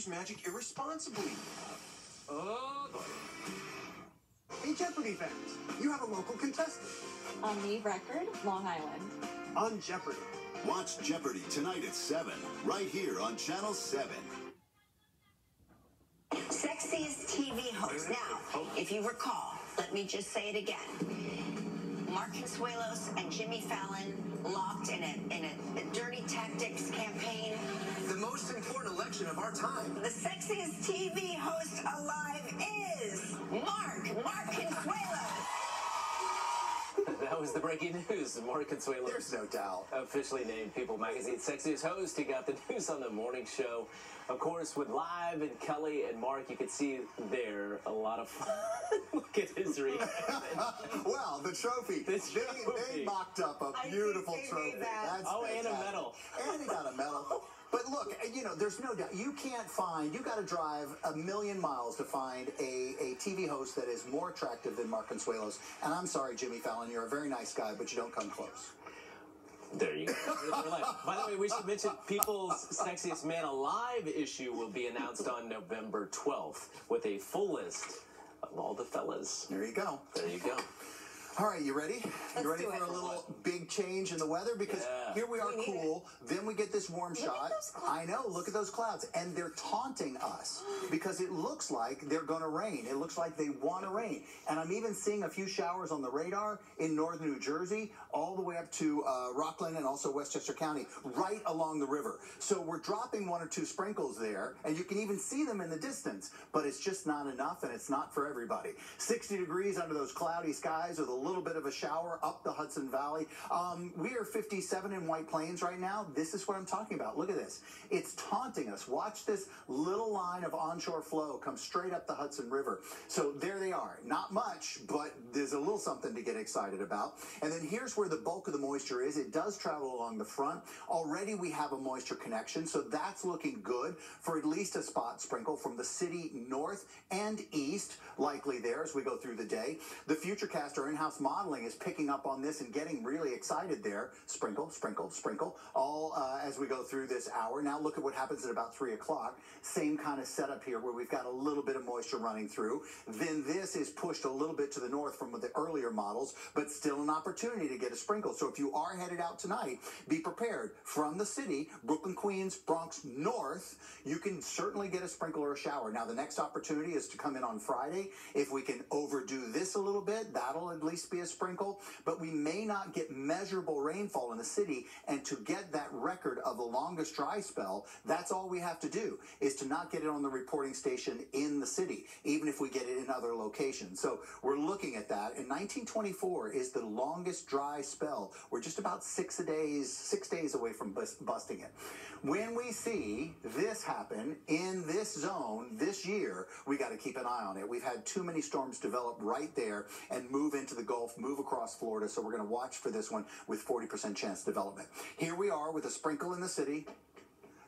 use magic irresponsibly. Oh, boy. Hey, Jeopardy fans, you have a local contestant. On the record, Long Island. On Jeopardy. Watch Jeopardy tonight at 7, right here on Channel 7. Sexiest TV host. Now, if you recall, let me just say it again. Mark Consuelos and Jimmy Fallon locked in a dirty tactics campaign. The most important election of our time. The sexiest TV host alive is Mark Consuelos. That was the breaking news. Mark Consuelos. There's no doubt. Officially named People Magazine's sexiest host. He got the news on the morning show. Of course, with Live and Kelly and Mark, you could see there a lot of fun. Look at his reaction. Well, the trophy. They mocked up a beautiful trophy. That's and a medal. And he got a medal. But look, you know, there's no doubt. You got to drive 1,000,000 miles to find a TV host that is more attractive than Mark Consuelos. And I'm sorry, Jimmy Fallon, you're a very nice guy, but you don't come close. There you go. By the way, we should mention People's Sexiest Man Alive issue will be announced on November 12th with a full list of all the fellas. There you go. There you go. All right, you ready? You ready for a little big change in the weather? Because here we are cool, then we get this warm shot. I know, look at those clouds. And they're taunting us because it looks like they're going to rain. It looks like they want to rain. And I'm even seeing a few showers on the radar in northern New Jersey, all the way up to Rockland and also Westchester County, right along the river. So we're dropping 1 or 2 sprinkles there, and you can even see them in the distance, but it's just not enough, and it's not for everybody. 60 degrees under those cloudy skies with a little bit of a shower up the Hudson Valley. We are 57 in White Plains right now. This is what I'm talking about. Look at this. It's taunting us. Watch this little line of onshore flow come straight up the Hudson River. So there they are. Not much, but there's a little something to get excited about. And then here's where the bulk of the moisture is. It does travel along the front. Already we have a moisture connection, so that's looking good for at least a spot sprinkle from the city north and east, likely there as we go through the day. The Futurecast, our in-house modeling, is picking up on this and getting really excited there. Sprinkle, sprinkle, sprinkle, all as we go through this hour. Now look at what happens at about 3 o'clock. Same kind of setup here where we've got a little bit of moisture running through. Then this is pushed a little bit to the north from the earlier models, but still an opportunity to get a sprinkle. So if you are headed out tonight, be prepared. From the city, Brooklyn, Queens, Bronx, north, you can certainly get a sprinkle or a shower. Now the next opportunity is to come in on Friday. If we can overdo this a little bit, that'll at least be a sprinkle, but we may not get measurable rainfall in the city. And to get that record of the longest dry spell, that's all we have to do, is to not get it on the reporting station in the city, even if we get it in other locations. So we're looking at that. And 1924 is the longest dry spell. We're just about 6 days away from busting it. When we see this happen in this zone this year, we got to keep an eye on it. We've had too many storms develop right there and move into the Gulf, move across Florida, so we're going to watch for this one with 40% chance development. Here we are with a sprinkle in the city.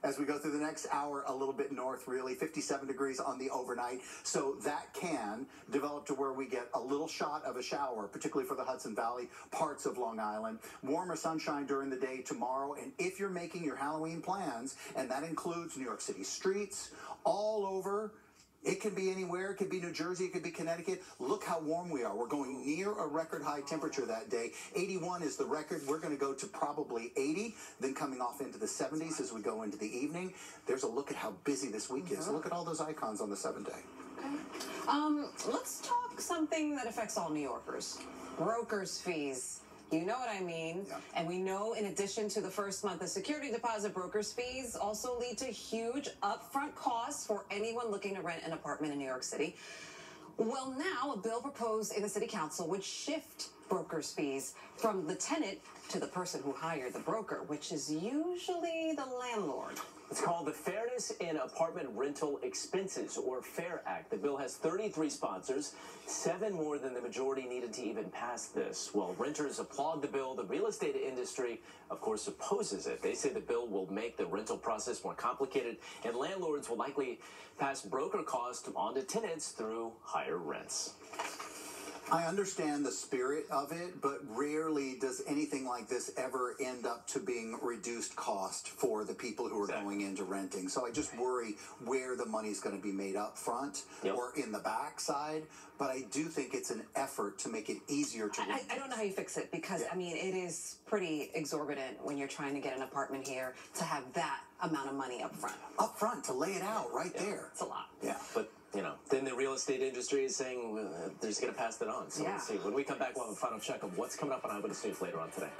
As we go through the next hour, a little bit north, really, 57 degrees on the overnight. So that can develop to where we get a little shot of a shower, particularly for the Hudson Valley, parts of Long Island. Warmer sunshine during the day tomorrow. And if you're making your Halloween plans, and that includes New York City streets, all over, it can be anywhere. It could be New Jersey. It could be Connecticut. Look how warm we are. We're going near a record high temperature that day. 81 is the record. We're going to go to probably 80, then coming off into the 70s as we go into the evening. There's a look at how busy this week is. Look at all those icons on the 7-day. Okay. Let's talk something that affects all New Yorkers. Broker's fees. You know what I mean? Yeah. And we know, in addition to the first month of security deposit, broker's fees also lead to huge upfront costs for anyone looking to rent an apartment in New York City. Well, now a bill proposed in the city council would shift broker's fees from the tenant to the person who hired the broker, which is usually the landlord. It's called the Fairness in Apartment Rental Expenses, or FAIR Act. The bill has 33 sponsors, 7 more than the majority needed to even pass this. While renters applaud the bill, the real estate industry, of course, opposes it. They say the bill will make the rental process more complicated, and landlords will likely pass broker costs on to tenants through higher rents. I understand the spirit of it, but rarely does anything like this ever end up to being reduced cost for the people who are going into renting. So I just worry where the money's going to be made up front or in the backside. But I do think it's an effort to make it easier to rent. I don't know how you fix it because, I mean, it is pretty exorbitant when you're trying to get an apartment here to have that amount of money up front. Up front, to lay it out right there. It's a lot. Yeah. But, you know, then the real estate industry is saying they're just going to pass that on. So we'll see. When we come back, we'll have a final check of what's coming up on Eyewitness News later on today.